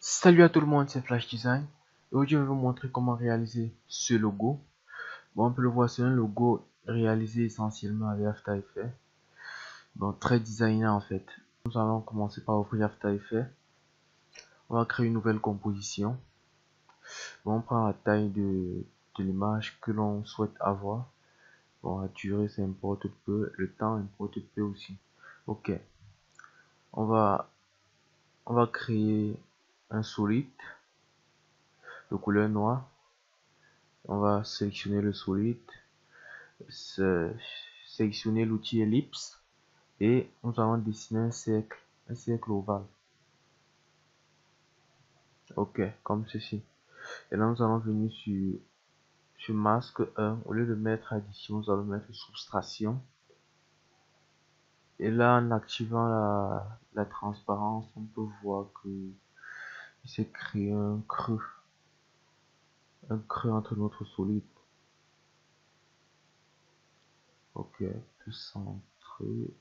Salut à tout le monde, c'est Flash Design. Aujourd'hui, je vais vous montrer comment réaliser ce logo. Bon, on peut le voir, c'est un logo réalisé essentiellement avec After Effects. Bon, très designé en fait. Nous allons commencer par ouvrir After Effects. On va créer une nouvelle composition. Bon, on prend la taille de l'image que l'on souhaite avoir. Bon, la durée, ça importe peu. Le temps importe peu aussi. Ok. On va créer un solide de couleur noire. On va sélectionner le solide, sélectionner l'outil ellipse et nous allons dessiner un cercle ovale. Ok, comme ceci. Et là, nous allons venir sur masque 1. Au lieu de mettre addition, nous allons mettre soustraction. Et là, en activant la transparence, on peut voir que il s'est créé un creux entre notre solide. Ok, tout centré.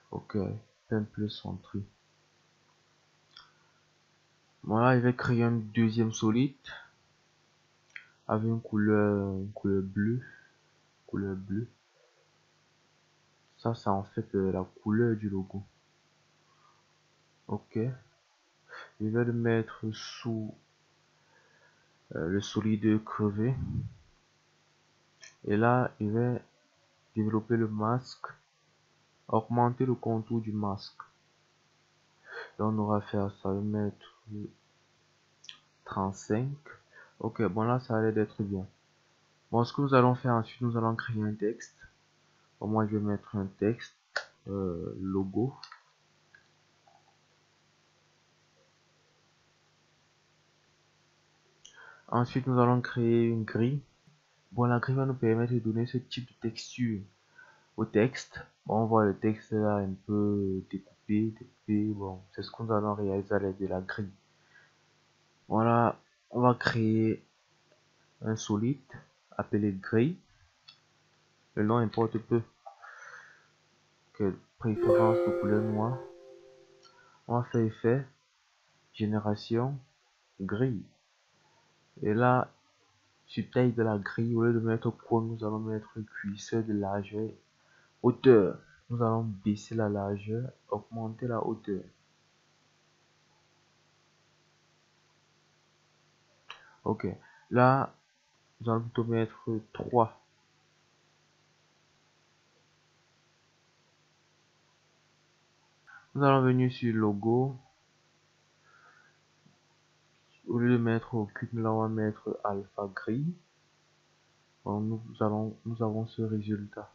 Ok, un peu centré. Voilà, il va créer un deuxième solide avec une couleur bleue. Ça, c'est en fait la couleur du logo. Ok. Je vais le mettre sous le solide crevé. Et là, il va développer le masque, augmenter le contour du masque. Là, on aura fait ça, je vais mettre 35. Ok, bon là, ça a l'air d'être bien. Bon, ce que nous allons faire ensuite, nous allons créer un texte. Bon, moi, je vais mettre un texte, logo. Ensuite, nous allons créer une grille. Bon, la grille va nous permettre de donner ce type de texture au texte. Bon, on voit le texte là un peu découpé. Bon, c'est ce que nous allons réaliser à l'aide de la grille. Voilà, on va créer un solide appelé grille. Le nom importe peu. Que préférence de couleur noire. On va faire effet, génération, grille. Et là, sur taille de la grille, au lieu de mettre point, nous allons mettre cuisseur de largeur, hauteur. Nous allons baisser la largeur, augmenter la hauteur. Ok, là, nous allons plutôt mettre 3. Nous allons venir sur logo. Au lieu de mettre aucune, là on va mettre alpha gris. Bon, nous avons ce résultat.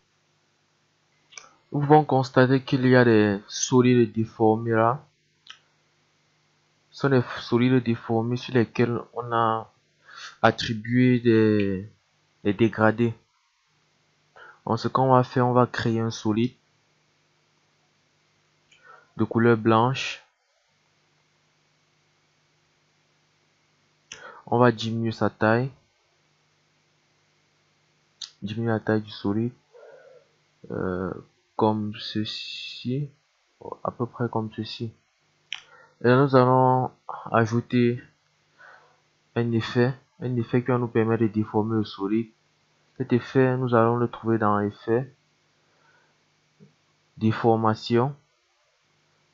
Nous pouvons constater qu'il y a des solides déformés là. Ce sont des solides déformés sur lesquels on a attribué des dégradés. Donc ce qu'on va faire, on va créer un solide de couleur blanche. On va diminuer sa taille. Diminuer la taille du solide. Comme ceci. À peu près comme ceci. Et là, nous allons ajouter un effet qui va nous permettre de déformer le solide. Cet effet, nous allons le trouver dans effet, déformation,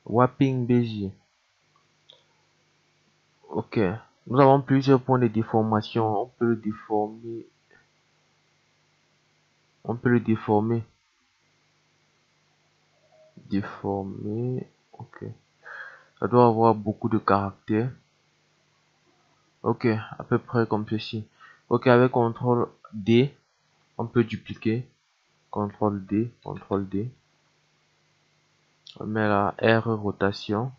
Warping Bezier. Ok, nous avons plusieurs points de déformation. On peut le déformer. Ok, ça doit avoir beaucoup de caractères. Ok, à peu près comme ceci. Ok, avec CTRL D, on peut dupliquer. CTRL D. On met la R rotation.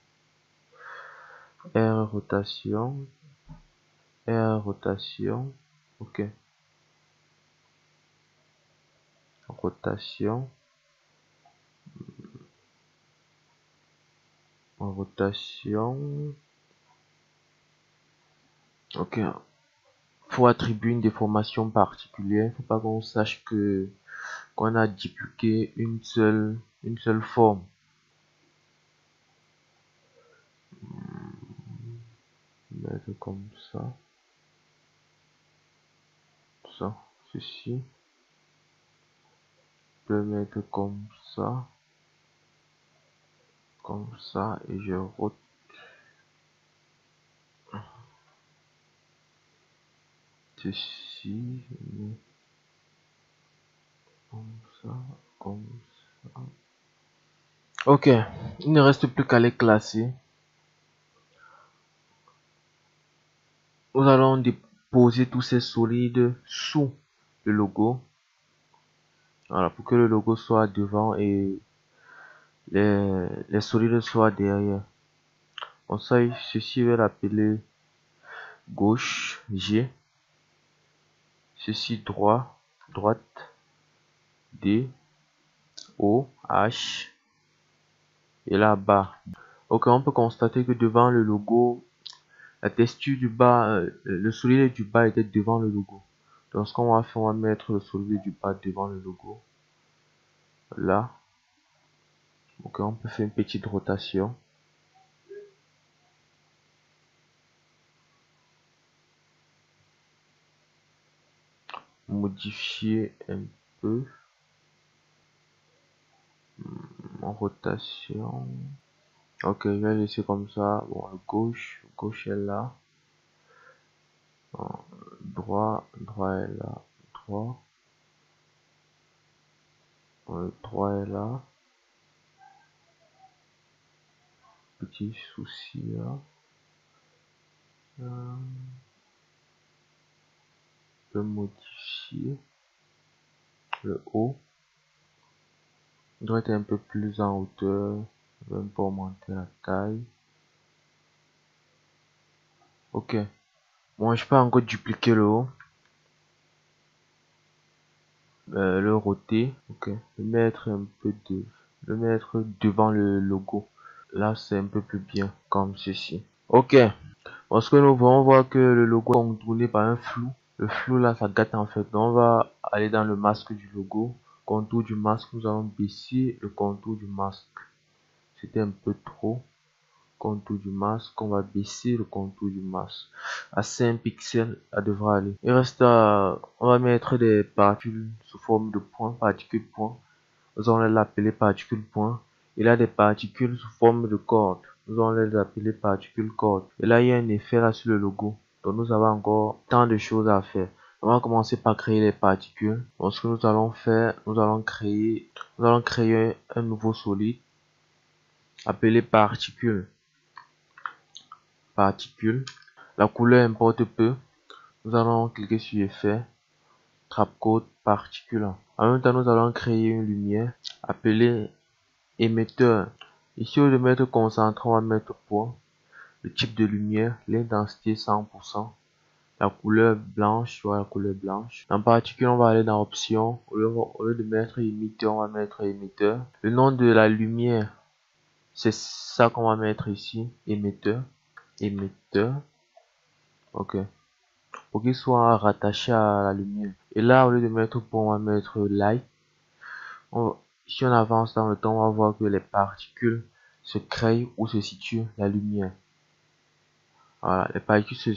Ok. Rotation. Ok. Faut attribuer une déformation particulière. Faut pas qu'on sache qu'on a dupliqué une seule forme. mettre comme ça. Ça, ceci. Je peux le mettre comme ça. Comme ça. Et je rote. Ceci. Comme ça. Comme ça. Ok. Il ne reste plus qu'à les classer. Nous allons déposer tous ces solides sous le logo. Voilà, pour que le logo soit devant et les solides soient derrière. On sait, ceci va l'appeler gauche, G. Ceci droit, droite, D, O, H. Et là bas. Ok, on peut constater que devant le logo, la texture du bas, le solide du bas était devant le logo. Donc ce qu'on va faire, on va mettre le solide du bas devant le logo. Là. Ok, on peut faire une petite rotation. Modifier un peu en rotation. Ok, je vais laisser comme ça. Bon, gauche est là. Droit est là. Droit est là. Petit souci là. Je peux modifier le haut. Il doit être un peu plus en hauteur. Je vais un peu augmenter la taille. Ok. Bon, je peux encore dupliquer le haut. Le roter. Ok. Le mettre devant le logo. Là, c'est un peu plus bien, comme ceci. Ok. Parce que nous voyons voir que le logo est contourné par un flou. Le flou là, ça gâte en fait. Donc, on va aller dans le masque du logo. Contour du masque, nous allons baisser le contour du masque. C'était un peu trop. Contour du masque, on va baisser le contour du masque. À 5 pixels, ça devra aller. Il reste on va mettre des particules sous forme de points, particules points. Nous allons les appeler particules points. Il a des particules sous forme de cordes. Nous allons les appeler particules cordes. Et là, il y a un effet là sur le logo. Donc, nous avons encore tant de choses à faire. On va commencer par créer les particules. Donc, ce que nous allons faire, nous allons créer un nouveau solide appelé particules. Particules. La couleur importe peu. Nous allons cliquer sur effet, trapcode, particules. En même temps, nous allons créer une lumière appelée émetteur. Ici, au lieu de mettre concentré, on va mettre point. Le type de lumière, l'intensité 100%. La couleur blanche, soit la couleur blanche. En particulier, on va aller dans option. Au lieu de mettre émetteur, on va mettre émetteur. Le nom de la lumière, c'est ça qu'on va mettre ici. Émetteur. Émetteur. Ok. Pour qu'il soit rattaché à la lumière. Et là, au lieu de mettre point, on va mettre light. Si on avance dans le temps, on va voir que les particules se créent où se situe la lumière. Voilà, les particules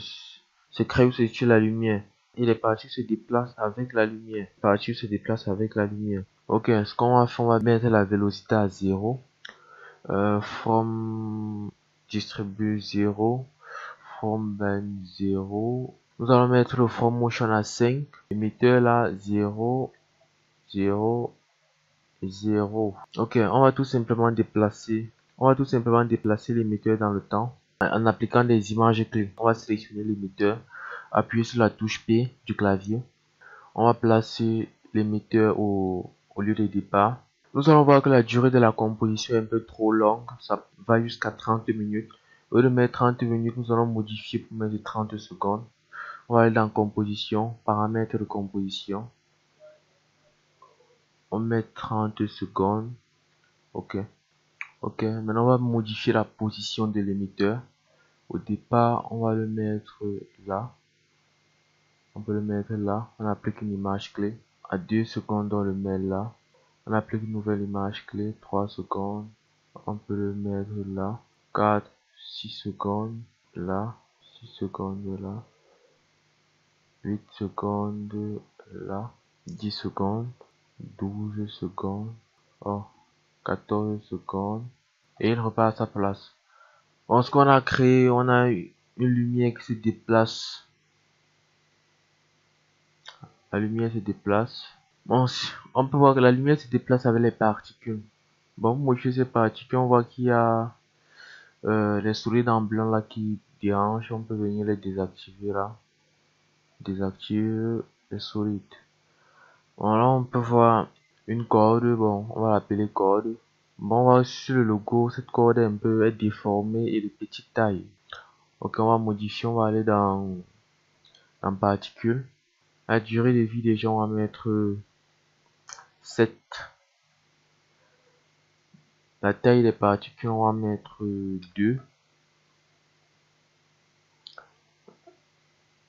se créent où se situe la lumière. Et les particules se déplacent avec la lumière. Les particules se déplacent avec la lumière. Ok, ce qu'on va faire, on va mettre la vélocité à 0. From distribue 0. From bend 0. Nous allons mettre le from motion à 5. Émetteur là, 0, 0, 0. Ok, on va tout simplement déplacer. On va tout simplement déplacer l'émetteur dans le temps en appliquant des images clés. On va sélectionner l'émetteur, appuyer sur la touche P du clavier. On va placer l'émetteur au lieu de départ. Nous allons voir que la durée de la composition est un peu trop longue. Ça va jusqu'à 30 minutes. Au lieu de mettre 30 minutes, nous allons modifier pour mettre 30 secondes. On va aller dans composition, paramètres de composition. On met 30 secondes. Ok. Ok, maintenant on va modifier la position de l'émetteur. Au départ, on va le mettre là. On peut le mettre là. On applique une image clé. À 2 secondes, on le met là. On applique une nouvelle image clé. 3 secondes. On peut le mettre là. 4, 6 secondes. Là. 6 8 secondes là, 8 secondes là, 10 secondes, 12 secondes, oh, 14 secondes, et il repart à sa place. Bon, ce qu'on a créé, on a une lumière qui se déplace. La lumière se déplace. Bon, on peut voir que la lumière se déplace avec les particules. Bon, modifier ces particules, on voit qu'il y a les solides en blanc là qui dérangent. On peut venir les désactiver là. Désactiver les solides. Bon, là, on peut voir une corde. Bon, on va l'appeler corde. Bon, on va sur le logo. Cette corde est un peu déformée et de petite taille. Ok, on va modifier. On va aller dans particules. La durée de vie des gens, on va mettre 7. La taille des particules, on va mettre 2.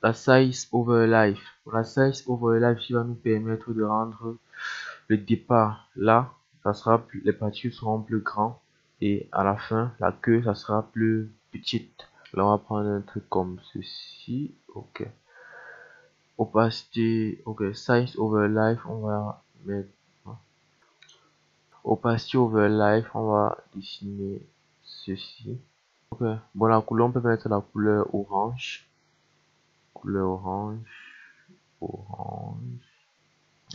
La size over life. La size over life qui va nous permettre de rendre le départ là, ça sera plus, les particules seront plus grands et à la fin, la queue, ça sera plus petite. Là, on va prendre un truc comme ceci. Ok. Opacité. Ok. Size over life, on va mettre. Opacity over life, on va dessiner ceci. Ok. Bon, la couleur, on peut mettre la couleur orange. Couleur orange.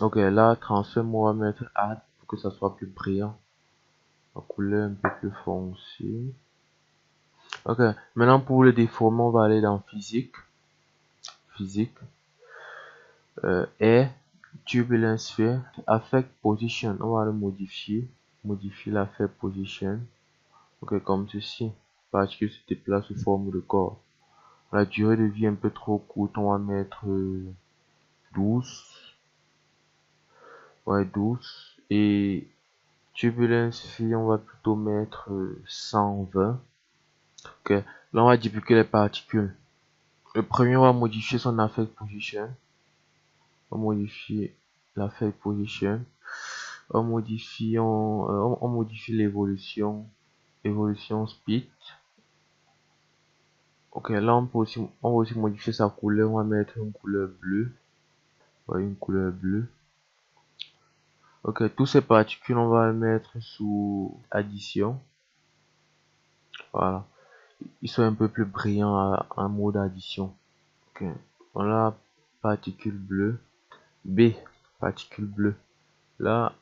Ok, là, transform, on va mettre add pour que ça soit plus brillant. La couleur un peu plus foncée. Ok, maintenant pour le déformer, on va aller dans physique. Physique. Air, turbulence sphere, affect position. On va le modifier. Modifier l'affect position. Ok, comme ceci. Particule se déplace sous forme de corps. La durée de vie un peu trop courte, on va mettre 12. Ouais, 12. Et turbulence sphere, on va plutôt mettre 120. Ok, là on va dupliquer les particules. Le premier, on va modifier son affect position. On va modifier l'affect position. On modifie, on modifie l'évolution. Évolution speed. Ok, là on va aussi modifier sa couleur. On va mettre une couleur bleue. Ouais, une couleur bleue. Ok, tous ces particules, on va les mettre sous addition. Voilà. Ils sont un peu plus brillants en mode addition. Ok, voilà, particule bleue. B, particule bleue. Là,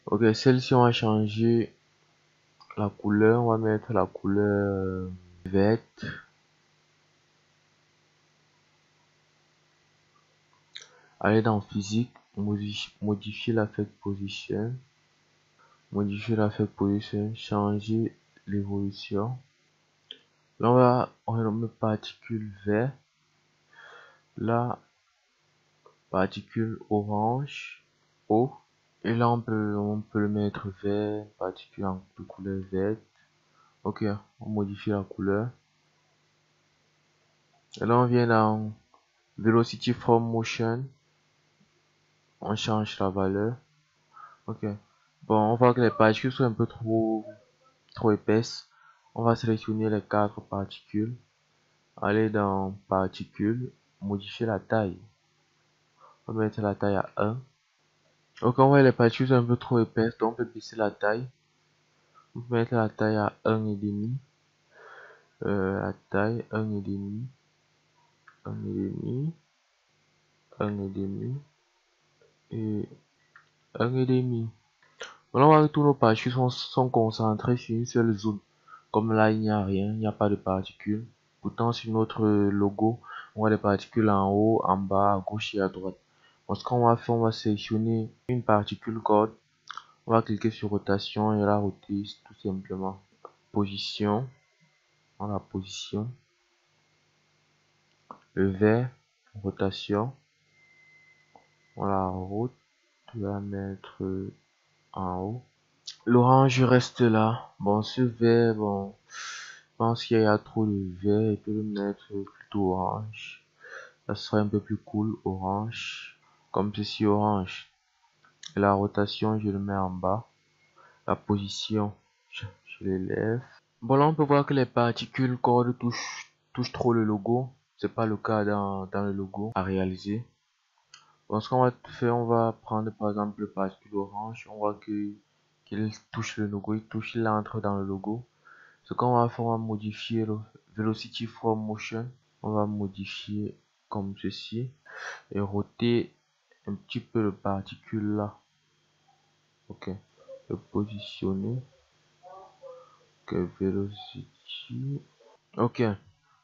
ok, celle-ci, on va changer la couleur. On va mettre la couleur verte. Aller dans physique, modifier l'affect position. Modifier l'affect position, changer l'évolution. Là, on va mettre particule vert. Là, particule orange, O. Et là, on peut le mettre vert, particule de couleur verte. Ok, on modifie la couleur. Et là, on vient dans Velocity from Motion. On change la valeur. Ok. Bon, on voit que les particules sont un peu trop épaisses. On va sélectionner les 4 particules. Aller dans particules, modifier la taille. On va mettre la taille à 1. Ok, on voit que les particules sont un peu trop épaisses, donc on peut baisser la taille. On peut mettre la taille à 1,5. La taille 1,5. 1,5. 1,5. Et 1,5. Voilà, on voit que tous nos particules sont concentrées sur une seule zone. Comme là, il n'y a rien, il n'y a pas de particules. Pourtant, sur notre logo, on voit des particules en haut, en bas, à gauche et à droite. Donc, ce qu'on va faire, on va sélectionner une particule code. On va cliquer sur rotation et la roter tout simplement. Position. On la position. Le vert, rotation. On la route. On va la mettre en haut. L'orange reste là. Bon, ce vert, bon, je pense qu'il y a trop de vert. Il peut le mettre plutôt orange. Ça serait un peu plus cool, orange. Comme ceci, orange. Et la rotation, je le mets en bas. La position, je l'élève. Bon, là, on peut voir que les particules cordes touchent touche trop le logo. C'est pas le cas dans le logo à réaliser. Donc ce qu'on va faire, on va prendre par exemple le particule orange. On voit qu'il touche le logo, il entre dans le logo. Ce qu'on va faire, on va modifier le velocity from motion. On va modifier comme ceci et roter un petit peu le particule là. Ok, le positionner. Ok, velocity. Ok,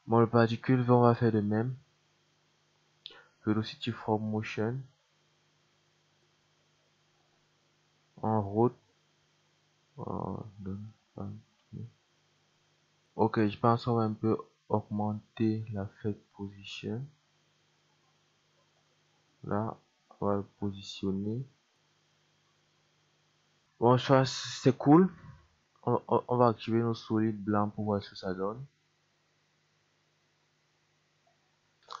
bon, le particule, on va faire de même. Velocity from motion. En route. Ok, je pense qu'on va un peu augmenter la fade position. Là, on va le positionner. Bon, ça c'est cool. On va activer nos solides blancs pour voir ce que ça donne.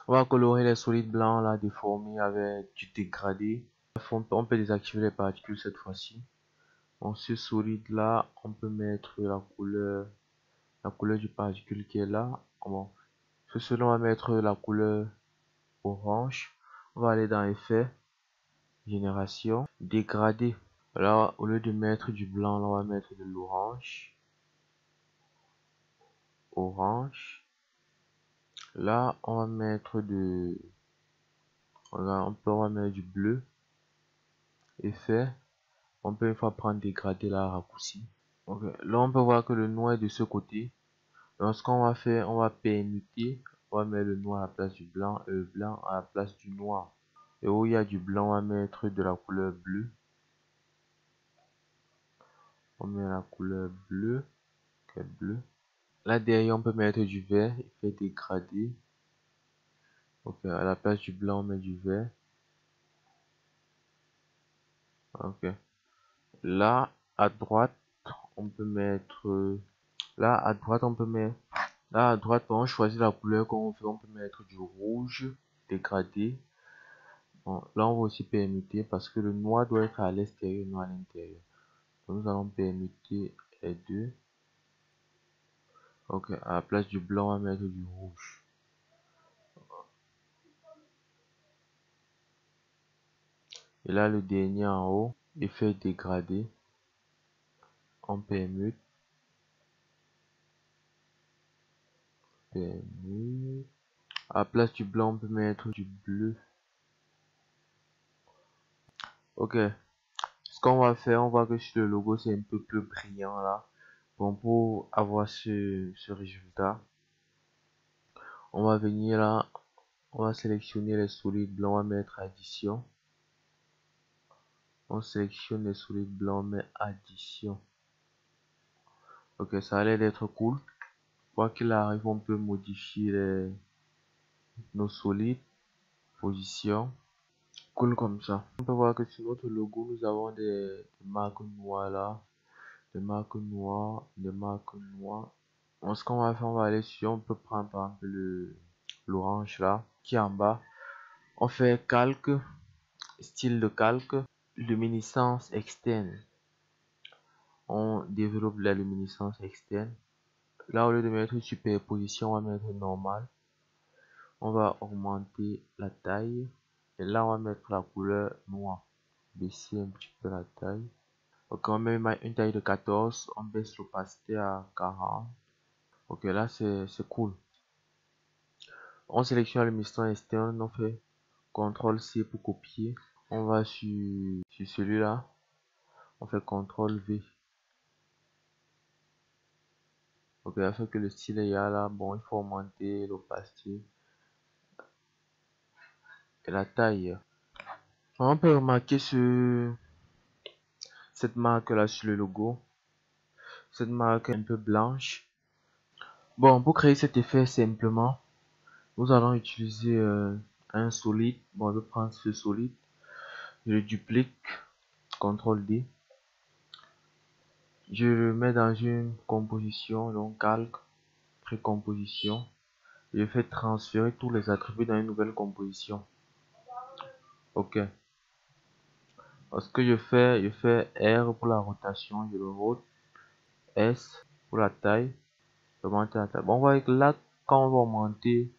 On va colorer les solides blancs là, déformés avec du dégradé. On peut désactiver les particules cette fois-ci. Bon, ce solide là, on peut mettre la couleur du particule qui est là. Bon, cela on va mettre la couleur orange. On va aller dans effet, génération, dégradé. Alors, au lieu de mettre du blanc, là, on va mettre de l'orange. Orange. Là, on va mettre on va mettre du bleu. Effet. On peut une fois prendre dégradé là, raccourci. Ok. Là, on peut voir que le noir est de ce côté. Donc, ce qu'on va faire, on va permuter. On va mettre le noir à la place du blanc et le blanc à la place du noir. Et où il y a du blanc, on va mettre de la couleur bleue. On met la couleur bleue. Okay, bleu. Là derrière, on peut mettre du vert, effet dégradé. Ok, à la place du blanc, on met du vert. Ok. Là, à droite, on peut mettre. Là, à droite, on peut mettre. Là, à droite, on choisit la couleur qu'on veut. On peut mettre du rouge dégradé. Bon, là, on va aussi permuter parce que le noir doit être à l'extérieur, non à l'intérieur. Donc, nous allons permuter les deux. Ok, à la place du blanc, on va mettre du rouge. Et là, le dernier en haut, effet dégradé. On permute. Permute. À la place du blanc, on peut mettre du bleu. Ok. Ce qu'on va faire, on voit que sur le logo, c'est un peu plus brillant là. Bon, pour avoir ce résultat, on va venir là. On va sélectionner les solides blancs, on va mettre addition. On sélectionne les solides blancs, on met addition. Ok, ça a l'air d'être cool. Quoi qu'il arrive, on peut modifier nos solides, position. Cool comme ça. On peut voir que sur notre logo, nous avons des marques noires là. Des marques noires, des marques noires. Bon, ce qu'on va faire, on va aller sur, on peut prendre par exemple l'orange là, qui est en bas. On fait calque, style de calque, luminescence externe. On développe la luminescence externe. Là, au lieu de mettre superposition, on va mettre normal. On va augmenter la taille. Et là, on va mettre la couleur noire. Baisser un petit peu la taille. Ok, on met une taille de 14. On baisse l'opacité à 40. Ok, là, c'est cool. On sélectionne le luminescence externe. On fait CTRL-C pour copier. On va sur celui-là. On fait CTRL-V. Ok, afin que le style est là, bon, il faut augmenter l'opacité et la taille. On peut remarquer cette marque là sur le logo. Cette marque est un peu blanche. Bon, pour créer cet effet simplement, nous allons utiliser un solide. Bon, je prends ce solide, je le duplique, CTRL D. Je le mets dans une composition, donc calque, précomposition. Je fais transférer tous les attributs dans une nouvelle composition. Ok. Ce que je fais R pour la rotation, je le rote. S pour la taille. Augmenter la taille. Bon, on voit que là, quand on va augmenter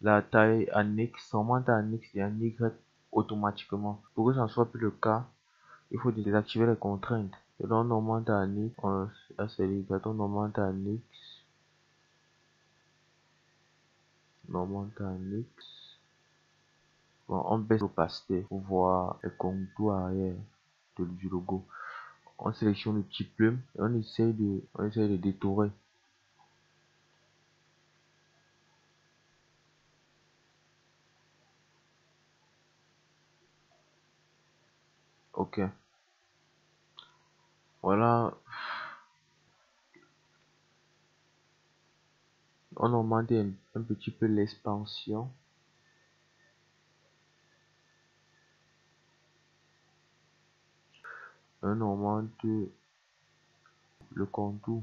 la taille en X, ça augmente en X et en Y automatiquement. Pour que ça ne soit plus le cas, il faut désactiver les contraintes. Et donc on augmente en X, c'est Y, on augmente en X, on augmente en X. Bon, on baisse l'opacité pour voir les contours arrière du logo. On sélectionne le petit plume et on essaye de détourer. Ok. Voilà. On augmente un petit peu l'expansion. On augmente le contour.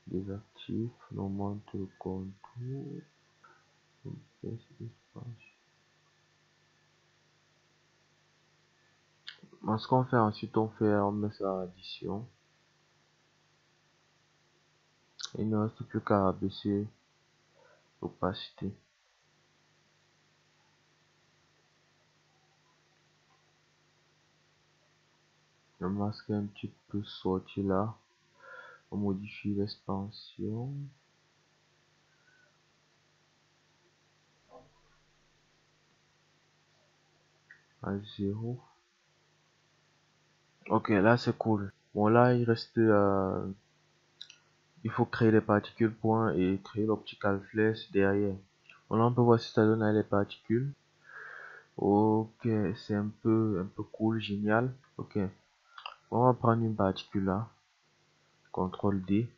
Désactive. On augmente le contour. Bon, ce qu'on fait ensuite, on met ça en addition. Il ne reste plus qu'à abaisser l'opacité. Le masque est un petit peu sorti là. On modifie l'expansion. À 0. Ok, là c'est cool. Bon, là il reste il faut créer les particules point et créer l'optical flash derrière. Bon, là on peut voir si ça donne les particules. Ok, c'est un peu cool, génial. Ok, bon, on va prendre une particule là. CTRL D.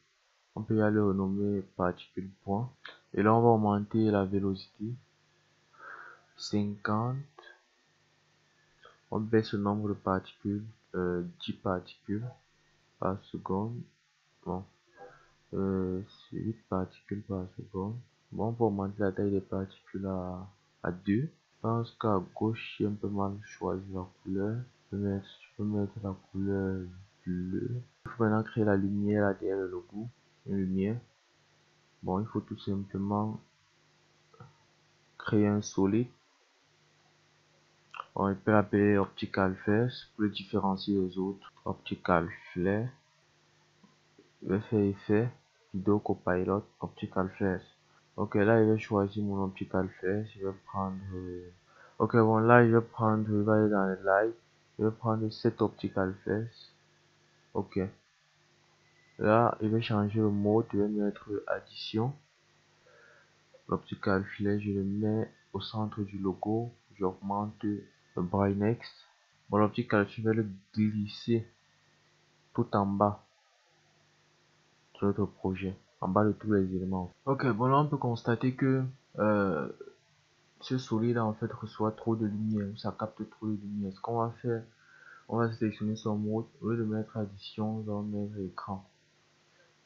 On peut y aller renommer particule point. Et là on va augmenter la vélocité. 50. On baisse le nombre de particules. 10 particules par seconde. Bon, c'est 8 particules par seconde. Bon, pour augmenter la taille des particules à 2. Je pense qu'à gauche, j'ai un peu mal choisi la couleur. Tu peux mettre la couleur bleue. Il faut maintenant créer la lumière là derrière le logo. Une lumière. Bon, il faut tout simplement créer un solide. On peut l'appeler Optical Flash pour le différencier des autres. Optical Flash. Je vais faire effet. Vidéo Copilot. Optical Flash. Ok, là, je vais choisir mon Optical Flash. Je vais prendre. Ok, bon, là, je vais prendre. Je vais aller dans les live. Je vais prendre cet Optical Flash. Ok. Là, je vais changer le mode. Je vais mettre addition. L'Optical Flash, je le mets au centre du logo. J'augmente le brightness. Bon, l'Optical Flash, je vais le glisser tout en bas de notre projet. En bas de tous les éléments. Ok, bon, là, on peut constater que. Ce solide en fait reçoit trop de lumière, ça capte trop de lumière. Ce qu'on va faire, on va sélectionner son mode, au lieu de mettre addition, on va mettre écran.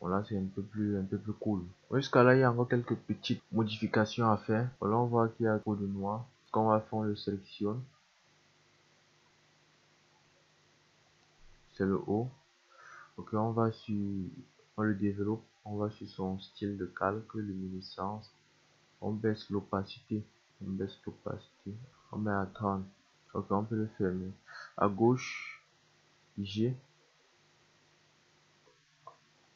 Bon, là c'est un peu plus cool. Jusqu'à là il y a encore quelques petites modifications à faire. Bon, là on voit qu'il y a trop de noir. Ce qu'on va faire, on le sélectionne, c'est le haut. Ok, on le développe, on va sur son style de calque, luminescence, on baisse l'opacité, on met à 30. Ok, on peut le fermer. À gauche, G,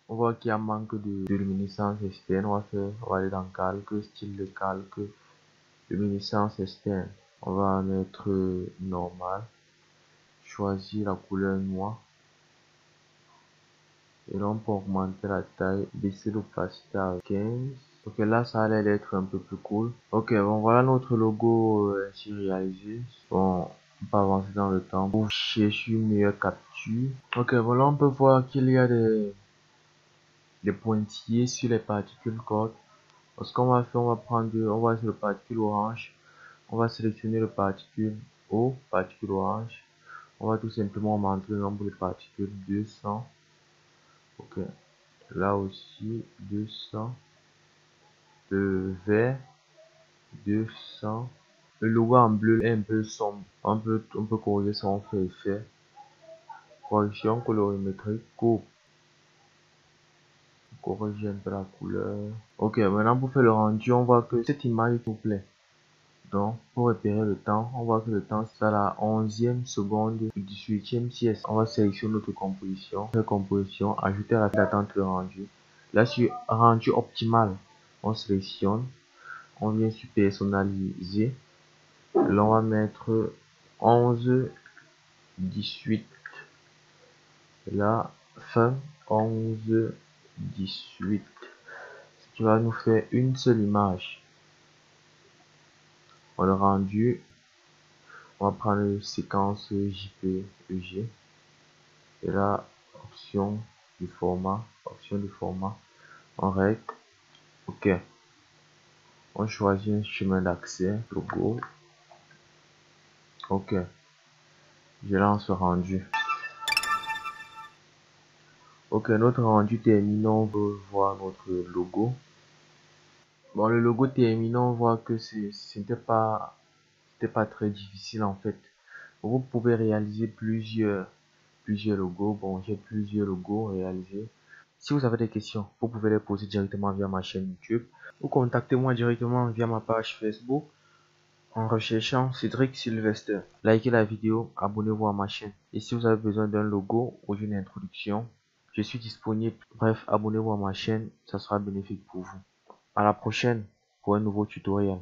on voit qu'il y a un manque de luminescence externe. On va aller dans calque, style de calque, luminescence externe. On va mettre normal, choisir la couleur noire. Et là, on peut augmenter la taille, baisser l'opacité à 15. Ok, là, ça a l'air d'être un peu plus cool. Ok, bon, voilà notre logo ainsi réalisé. Bon, on peut avancer dans le temps pour chercher une meilleure capture. Ok, voilà, on peut voir qu'il y a des pointillés sur les particules cordes. Ce qu'on va faire, on va sur le particule orange, on va sélectionner le particule O, particule orange. On va tout simplement augmenter le nombre de particules 200. Ok, là aussi 200. Le vert 200. Le logo en bleu est un peu sombre. On peut corriger ça, on fait effet. Correction colorimétrique, coupe. corriger un peu la couleur. Ok, maintenant pour faire le rendu, on voit que cette image nous plaît. Donc, pour repérer le temps, on voit que le temps c'est à la 11e seconde du 18e siècle. On va sélectionner notre composition. Composition, ajouter à la file d'attente le rendu. Là, sur rendu optimal, on sélectionne. On vient sur personnaliser. Là, on va mettre 11, 18. Là, fin 11, 18. Ce qui va nous faire une seule image. Pour le rendu, on va prendre une séquence JPEG. Et là, option du format, on règle. Ok. On choisit un chemin d'accès, logo. Ok. Je lance le rendu. Ok, notre rendu terminé, on veut voir notre logo. Bon, le logo terminé, on voit que c'était pas très difficile en fait. Vous pouvez réaliser plusieurs logos. Bon, j'ai plusieurs logos réalisés. Si vous avez des questions, vous pouvez les poser directement via ma chaîne YouTube ou contactez-moi directement via ma page Facebook en recherchant Cédric Sylvester. Likez la vidéo, abonnez-vous à ma chaîne. Et si vous avez besoin d'un logo ou d'une introduction, je suis disponible. Bref, abonnez-vous à ma chaîne, ça sera bénéfique pour vous. À la prochaine pour un nouveau tutoriel.